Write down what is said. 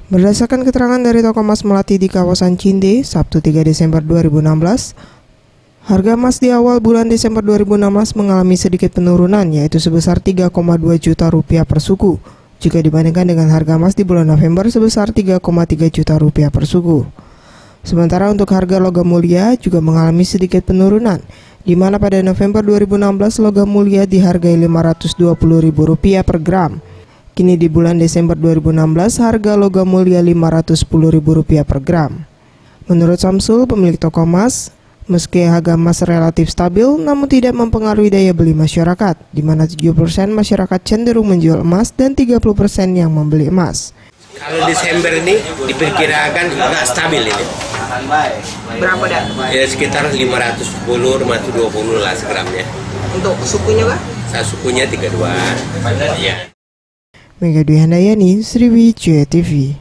Berdasarkan keterangan dari toko emas Melati di kawasan Cinde, Sabtu 3 Desember 2016, harga emas di awal bulan Desember 2016 mengalami sedikit penurunan, yaitu sebesar 3,2 juta rupiah per suku, jika dibandingkan dengan harga emas di bulan November sebesar 3,3 juta rupiah per suku. Sementara untuk harga logam mulia juga mengalami sedikit penurunan, di mana pada November 2016 logam mulia dihargai Rp520.000 per gram. Kini di bulan Desember 2016 harga logam mulia Rp510.000 per gram. Menurut Samsul, pemilik toko emas, meski harga emas relatif stabil namun tidak mempengaruhi daya beli masyarakat, di mana 70% masyarakat cenderung menjual emas dan 30% yang membeli emas. Kalau Desember ini diperkirakan agak stabil ini. Berapa dah? Ya sekitar 510, 520 lah segramnya. Untuk sukunya, Pak? Sukunya 32. Ya. Mega Dwi Handayani, Sriwijaya TV.